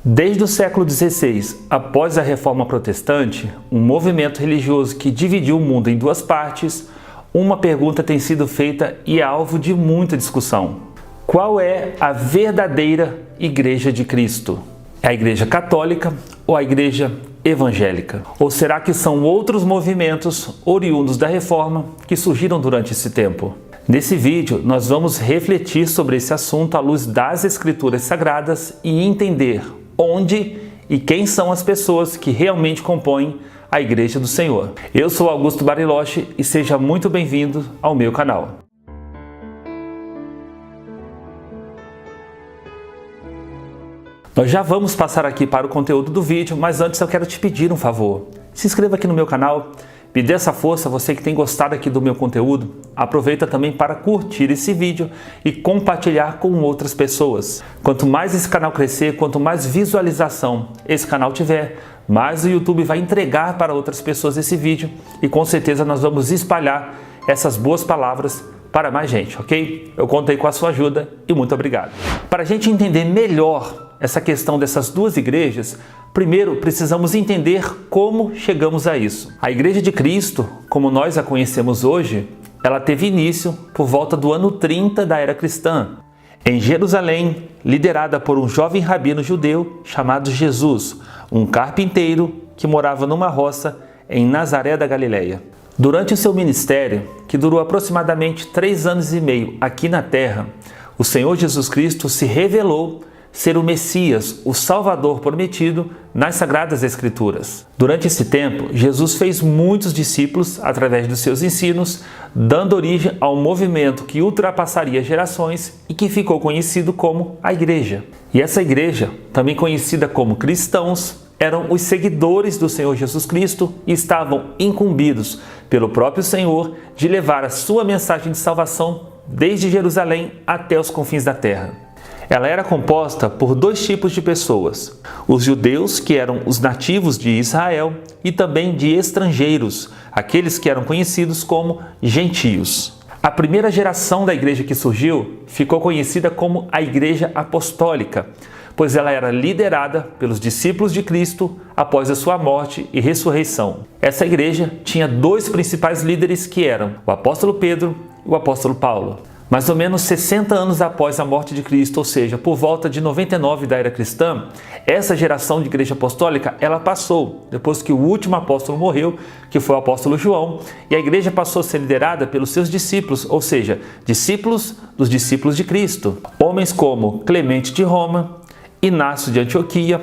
Desde o século XVI, após a Reforma Protestante, um movimento religioso que dividiu o mundo em duas partes, uma pergunta tem sido feita e é alvo de muita discussão. Qual é a verdadeira Igreja de Cristo? É a Igreja Católica ou a Igreja Evangélica? Ou será que são outros movimentos oriundos da Reforma que surgiram durante esse tempo? Nesse vídeo, nós vamos refletir sobre esse assunto à luz das Escrituras Sagradas e entender onde e quem são as pessoas que realmente compõem a Igreja do Senhor. Eu sou Augusto Bariloche e seja muito bem-vindo ao meu canal. Nós já vamos passar aqui para o conteúdo do vídeo, mas antes eu quero te pedir um favor. Se inscreva aqui no meu canal, me dê essa força, você que tem gostado aqui do meu conteúdo, aproveita também para curtir esse vídeo e compartilhar com outras pessoas. Quanto mais esse canal crescer, quanto mais visualização esse canal tiver, mais o YouTube vai entregar para outras pessoas esse vídeo e com certeza nós vamos espalhar essas boas palavras para mais gente, ok? Eu conto aí com a sua ajuda e muito obrigado. Para a gente entender melhor essa questão dessas duas igrejas, primeiro precisamos entender como chegamos a isso. A Igreja de Cristo, como nós a conhecemos hoje, ela teve início por volta do ano 30 da era cristã, em Jerusalém, liderada por um jovem rabino judeu chamado Jesus, um carpinteiro que morava numa roça em Nazaré da Galileia. Durante o seu ministério, que durou aproximadamente 3 anos e meio aqui na terra, o Senhor Jesus Cristo se revelou ser o Messias, o Salvador prometido nas Sagradas Escrituras. Durante esse tempo, Jesus fez muitos discípulos através dos seus ensinos, dando origem a um movimento que ultrapassaria gerações e que ficou conhecido como a Igreja. E essa Igreja, também conhecida como cristãos, eram os seguidores do Senhor Jesus Cristo e estavam incumbidos pelo próprio Senhor de levar a sua mensagem de salvação desde Jerusalém até os confins da terra. Ela era composta por 2 tipos de pessoas: os judeus, que eram os nativos de Israel, e também de estrangeiros, aqueles que eram conhecidos como gentios. A primeira geração da igreja que surgiu ficou conhecida como a Igreja Apostólica, pois ela era liderada pelos discípulos de Cristo após a sua morte e ressurreição. Essa igreja tinha 2 principais líderes que eram o apóstolo Pedro e o apóstolo Paulo. Mais ou menos 60 anos após a morte de Cristo, ou seja, por volta de 99 da era cristã, essa geração de igreja apostólica, ela passou, depois que o último apóstolo morreu, que foi o apóstolo João, e a igreja passou a ser liderada pelos seus discípulos, ou seja, discípulos dos discípulos de Cristo. Homens como Clemente de Roma, Inácio de Antioquia,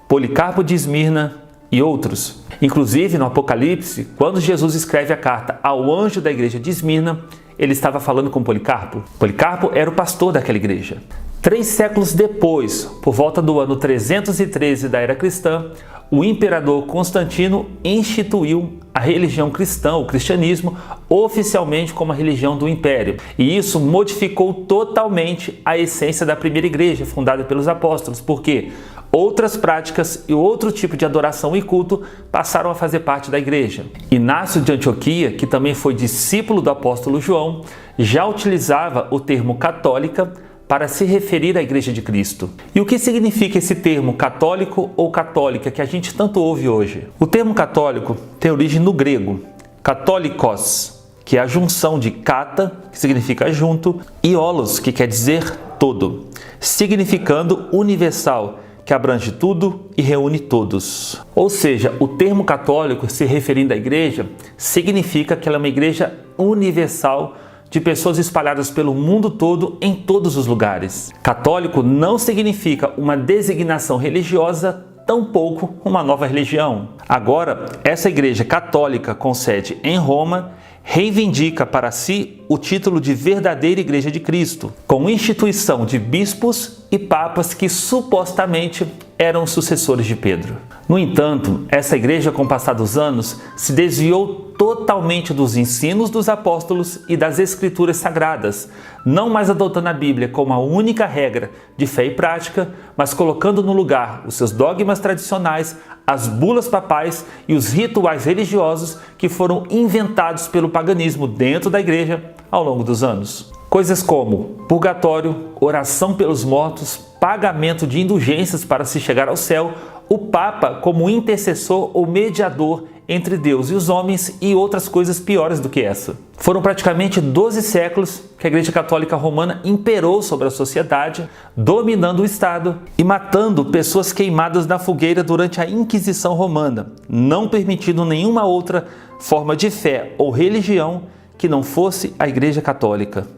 Policarpo de Esmirna e outros. Inclusive, no Apocalipse, quando Jesus escreve a carta ao anjo da igreja de Esmirna, ele estava falando com Policarpo. Policarpo era o pastor daquela igreja. 3 séculos depois, por volta do ano 313 da era cristã, o imperador Constantino instituiu a religião cristã, o cristianismo, oficialmente como a religião do império. E isso modificou totalmente a essência da primeira igreja, fundada pelos apóstolos, porque outras práticas e outro tipo de adoração e culto passaram a fazer parte da igreja. Inácio de Antioquia, que também foi discípulo do apóstolo João, já utilizava o termo católica para se referir à Igreja de Cristo. E o que significa esse termo católico ou católica que a gente tanto ouve hoje? O termo católico tem origem no grego, católicos, que é a junção de kata, que significa junto, e olos, que quer dizer todo, significando universal, que abrange tudo e reúne todos. Ou seja, o termo católico, se referindo à igreja, significa que ela é uma igreja universal de pessoas espalhadas pelo mundo todo, em todos os lugares. Católico não significa uma designação religiosa, tampouco uma nova religião. Agora, essa igreja católica com sede em Roma reivindica para si o título de verdadeira Igreja de Cristo, com instituição de bispos e papas que supostamente eram sucessores de Pedro. No entanto, essa igreja, com o passar dos anos, se desviou totalmente dos ensinos dos apóstolos e das escrituras sagradas, não mais adotando a Bíblia como a única regra de fé e prática, mas colocando no lugar os seus dogmas tradicionais, as bulas papais e os rituais religiosos que foram inventados pelo paganismo dentro da igreja ao longo dos anos. Coisas como purgatório, oração pelos mortos, pagamento de indulgências para se chegar ao céu, o Papa como intercessor ou mediador entre Deus e os homens e outras coisas piores do que essa. Foram praticamente 12 séculos que a Igreja Católica Romana imperou sobre a sociedade, dominando o Estado e matando pessoas queimadas na fogueira durante a Inquisição Romana, não permitindo nenhuma outra forma de fé ou religião que não fosse a Igreja Católica.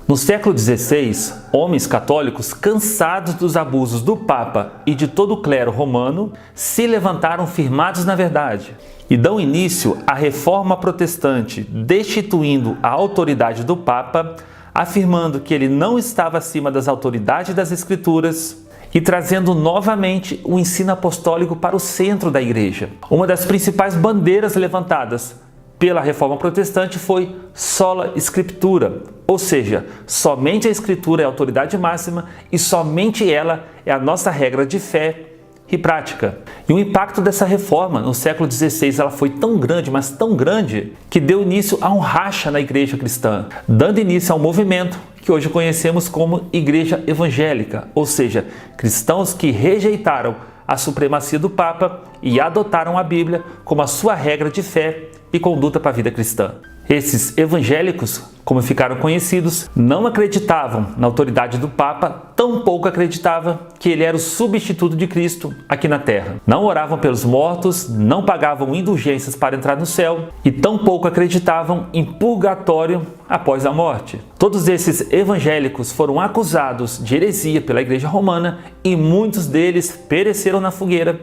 No século XVI, homens católicos, cansados dos abusos do Papa e de todo o clero romano, se levantaram firmados na verdade e dão início à Reforma Protestante, destituindo a autoridade do Papa, afirmando que ele não estava acima das autoridades das Escrituras e trazendo novamente o ensino apostólico para o centro da Igreja. Uma das principais bandeiras levantadas pela Reforma Protestante foi sola Scriptura, ou seja, somente a Escritura é a autoridade máxima e somente ela é a nossa regra de fé e prática. E o impacto dessa reforma no século XVI ela foi tão grande, mas tão grande, que deu início a um racha na igreja cristã, dando início a um movimento que hoje conhecemos como Igreja Evangélica, ou seja, cristãos que rejeitaram a supremacia do Papa e adotaram a Bíblia como a sua regra de fé e conduta para a vida cristã. Esses evangélicos, como ficaram conhecidos, não acreditavam na autoridade do Papa, tampouco acreditavam que ele era o substituto de Cristo aqui na Terra. Não oravam pelos mortos, não pagavam indulgências para entrar no céu e tampouco acreditavam em purgatório após a morte. Todos esses evangélicos foram acusados de heresia pela Igreja Romana e muitos deles pereceram na fogueira,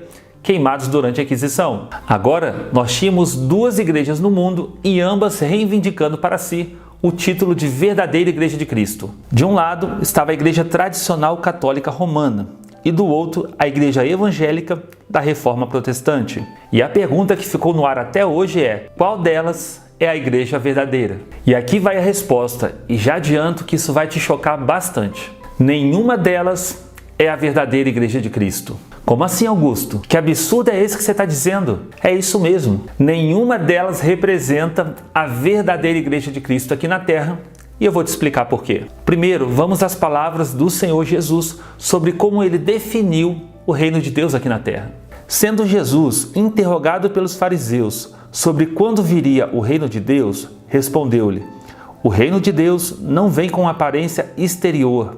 queimados durante a Inquisição. Agora, nós tínhamos duas igrejas no mundo e ambas reivindicando para si o título de verdadeira Igreja de Cristo. De um lado estava a Igreja Tradicional Católica Romana e do outro a Igreja Evangélica da Reforma Protestante. E a pergunta que ficou no ar até hoje é: qual delas é a igreja verdadeira? E aqui vai a resposta, e já adianto que isso vai te chocar bastante. Nenhuma delas é a verdadeira Igreja de Cristo. Como assim, Augusto? Que absurdo é esse que você está dizendo? É isso mesmo. Nenhuma delas representa a verdadeira Igreja de Cristo aqui na Terra. E eu vou te explicar por quê. Primeiro, vamos às palavras do Senhor Jesus sobre como ele definiu o reino de Deus aqui na Terra. Sendo Jesus interrogado pelos fariseus sobre quando viria o reino de Deus, respondeu-lhe: o reino de Deus não vem com aparência exterior,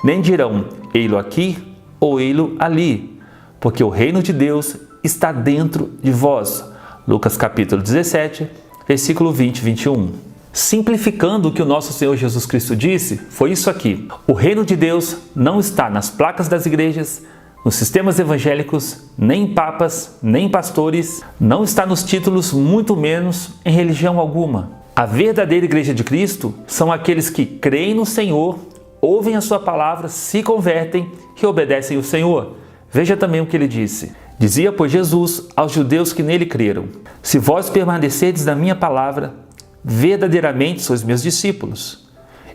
nem dirão ei-lo aqui ou ei-lo ali, porque o reino de Deus está dentro de vós. Lucas capítulo 17, versículo 20 e 21. Simplificando o que o nosso Senhor Jesus Cristo disse, foi isso aqui: o reino de Deus não está nas placas das igrejas, nos sistemas evangélicos, nem em papas, nem em pastores, não está nos títulos, muito menos em religião alguma. A verdadeira Igreja de Cristo são aqueles que creem no Senhor, ouvem a sua palavra, se convertem e obedecem o Senhor. Veja também o que ele disse. Dizia, pois, Jesus aos judeus que nele creram: se vós permanecerdes na minha palavra, verdadeiramente sois meus discípulos,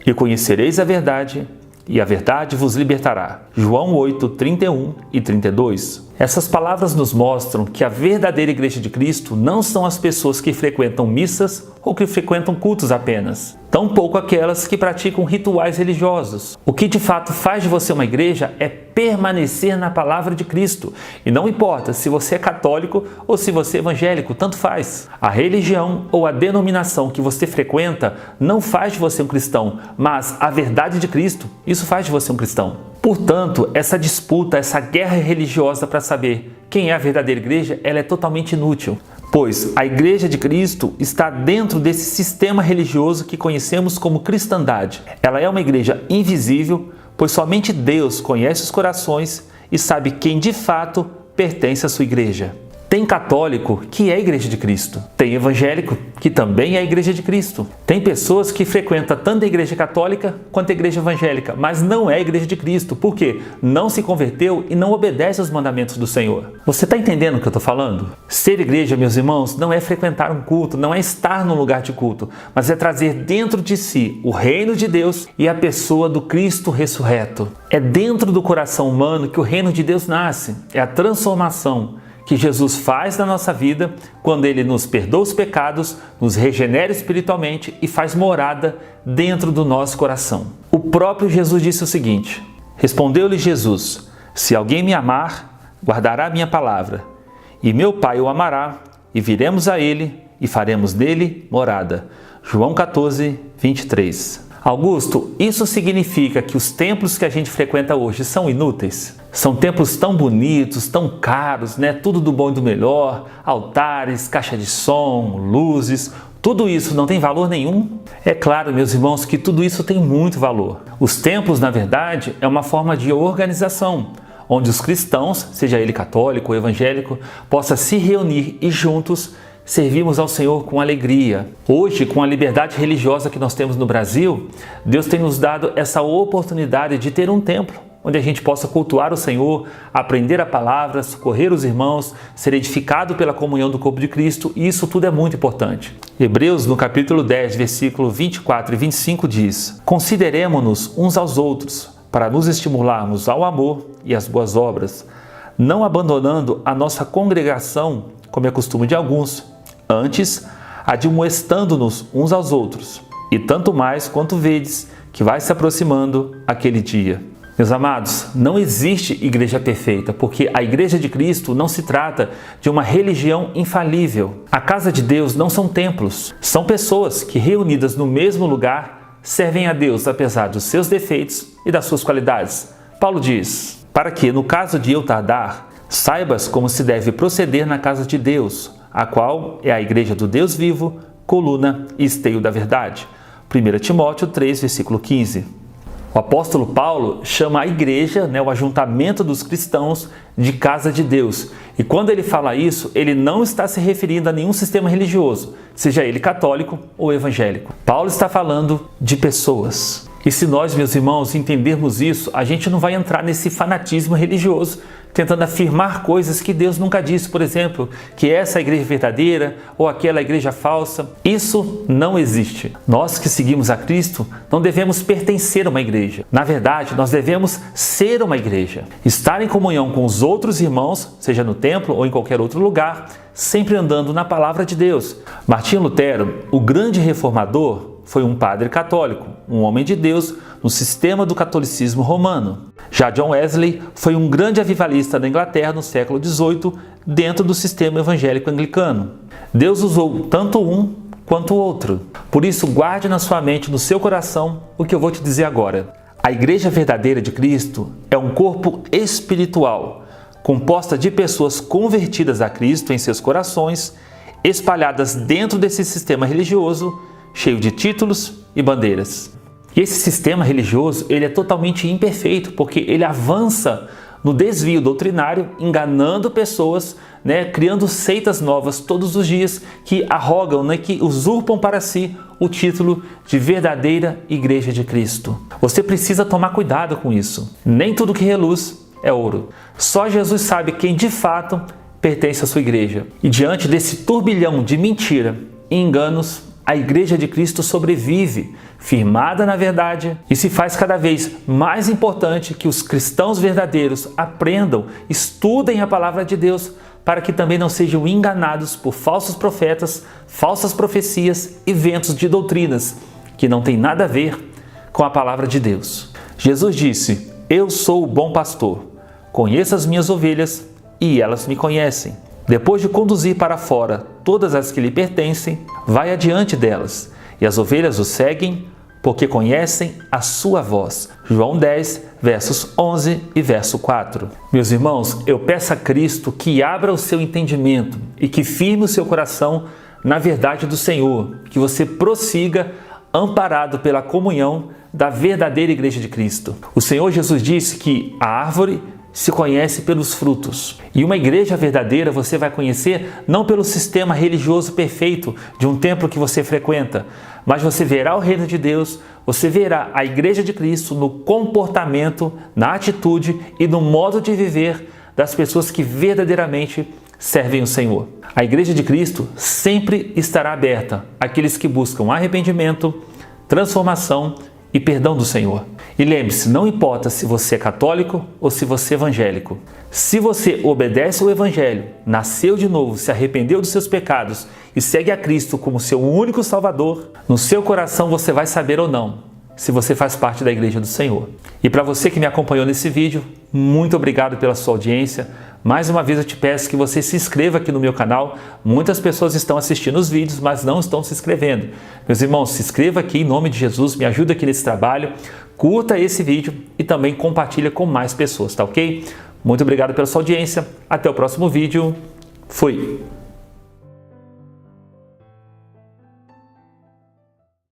e conhecereis a verdade, e a verdade vos libertará. João 8, 31 e 32. Essas palavras nos mostram que a verdadeira Igreja de Cristo não são as pessoas que frequentam missas ou que frequentam cultos apenas, tampouco aquelas que praticam rituais religiosos. O que de fato faz de você uma igreja é permanecer na palavra de Cristo. E não importa se você é católico ou se você é evangélico, tanto faz. A religião ou a denominação que você frequenta não faz de você um cristão, mas a verdade de Cristo, isso faz de você um cristão. Portanto, essa disputa, essa guerra religiosa para saber quem é a verdadeira igreja, ela é totalmente inútil. Pois a Igreja de Cristo está dentro desse sistema religioso que conhecemos como cristandade. Ela é uma igreja invisível, pois somente Deus conhece os corações e sabe quem de fato pertence à sua igreja. Tem católico que é a Igreja de Cristo. Tem evangélico que também é a Igreja de Cristo. Tem pessoas que frequentam tanto a Igreja Católica quanto a Igreja Evangélica, mas não é a Igreja de Cristo. Por quê? Não se converteu e não obedece aos mandamentos do Senhor. Você está entendendo o que eu estou falando? Ser igreja, meus irmãos, não é frequentar um culto, não é estar num lugar de culto, mas é trazer dentro de si o reino de Deus e a pessoa do Cristo ressurreto. É dentro do coração humano que o reino de Deus nasce. É a transformação que Jesus faz na nossa vida quando Ele nos perdoa os pecados, nos regenera espiritualmente e faz morada dentro do nosso coração. O próprio Jesus disse o seguinte: respondeu-lhe Jesus: se alguém me amar, guardará a minha palavra, e meu Pai o amará, e viremos a Ele e faremos dele morada. João 14, 23. Augusto, isso significa que os templos que a gente frequenta hoje são inúteis? São templos tão bonitos, tão caros, né? Tudo do bom e do melhor, altares, caixa de som, luzes, tudo isso não tem valor nenhum? É claro, meus irmãos, que tudo isso tem muito valor. Os templos, na verdade, é uma forma de organização, onde os cristãos, seja ele católico ou evangélico, possam se reunir e juntos servimos ao Senhor com alegria. Hoje, com a liberdade religiosa que nós temos no Brasil, Deus tem nos dado essa oportunidade de ter um templo, onde a gente possa cultuar o Senhor, aprender a palavra, socorrer os irmãos, ser edificado pela comunhão do corpo de Cristo, e isso tudo é muito importante. Hebreus, no capítulo 10, versículo 24 e 25 diz: consideremo-nos uns aos outros, para nos estimularmos ao amor e às boas obras, não abandonando a nossa congregação, como é costume de alguns, antes admoestando-nos uns aos outros, e tanto mais quanto vedes que vai se aproximando aquele dia. Meus amados, não existe igreja perfeita, porque a igreja de Cristo não se trata de uma religião infalível. A casa de Deus não são templos, são pessoas que, reunidas no mesmo lugar, servem a Deus apesar dos seus defeitos e das suas qualidades. Paulo diz: para que, no caso de eu tardar, saibas como se deve proceder na casa de Deus, a qual é a igreja do Deus vivo, coluna e esteio da verdade. 1 Timóteo 3, versículo 15. O apóstolo Paulo chama a igreja, o ajuntamento dos cristãos, de casa de Deus. E quando ele fala isso, ele não está se referindo a nenhum sistema religioso, seja ele católico ou evangélico. Paulo está falando de pessoas. E se nós, meus irmãos, entendermos isso, a gente não vai entrar nesse fanatismo religioso, tentando afirmar coisas que Deus nunca disse, por exemplo, que essa é a igreja verdadeira ou aquela é a igreja falsa. Isso não existe. Nós que seguimos a Cristo não devemos pertencer a uma igreja. Na verdade, nós devemos ser uma igreja. Estar em comunhão com os outros irmãos, seja no templo ou em qualquer outro lugar, sempre andando na palavra de Deus. Martinho Lutero, o grande reformador, foi um padre católico, um homem de Deus no sistema do catolicismo romano. Já John Wesley foi um grande avivalista da Inglaterra no século XVIII, dentro do sistema evangélico anglicano. Deus usou tanto um quanto o outro. Por isso, guarde na sua mente, no seu coração, o que eu vou te dizer agora. A igreja verdadeira de Cristo é um corpo espiritual, composta de pessoas convertidas a Cristo em seus corações, espalhadas dentro desse sistema religioso, cheio de títulos e bandeiras. E esse sistema religioso, ele é totalmente imperfeito, porque ele avança no desvio doutrinário, enganando pessoas, criando seitas novas todos os dias que arrogam, que usurpam para si o título de verdadeira igreja de Cristo. Você precisa tomar cuidado com isso. Nem tudo que reluz é ouro. Só Jesus sabe quem de fato pertence à sua igreja. E diante desse turbilhão de mentira e enganos, a igreja de Cristo sobrevive, firmada na verdade, e se faz cada vez mais importante que os cristãos verdadeiros aprendam, estudem a palavra de Deus, para que também não sejam enganados por falsos profetas, falsas profecias e ventos de doutrinas, que não têm nada a ver com a palavra de Deus. Jesus disse: eu sou o bom pastor, conheço as minhas ovelhas e elas me conhecem. Depois de conduzir para fora todas as que lhe pertencem, vai adiante delas, e as ovelhas o seguem, porque conhecem a sua voz. João 10, versos 11 e verso 4. Meus irmãos, eu peço a Cristo que abra o seu entendimento e que firme o seu coração na verdade do Senhor, que você prossiga amparado pela comunhão da verdadeira igreja de Cristo. O Senhor Jesus disse que a árvore se conhece pelos frutos. E uma igreja verdadeira você vai conhecer não pelo sistema religioso perfeito de um templo que você frequenta, mas você verá o reino de Deus, você verá a igreja de Cristo no comportamento, na atitude e no modo de viver das pessoas que verdadeiramente servem o Senhor. A igreja de Cristo sempre estará aberta àqueles que buscam arrependimento, transformação e perdão do Senhor. E lembre-se, não importa se você é católico ou se você é evangélico. Se você obedece ao Evangelho, nasceu de novo, se arrependeu dos seus pecados e segue a Cristo como seu único Salvador, no seu coração você vai saber ou não se você faz parte da Igreja do Senhor. E para você que me acompanhou nesse vídeo, muito obrigado pela sua audiência. Mais uma vez eu te peço que você se inscreva aqui no meu canal. Muitas pessoas estão assistindo os vídeos, mas não estão se inscrevendo. Meus irmãos, se inscreva aqui em nome de Jesus, me ajuda aqui nesse trabalho, curta esse vídeo e também compartilha com mais pessoas, tá ok? Muito obrigado pela sua audiência, até o próximo vídeo, fui!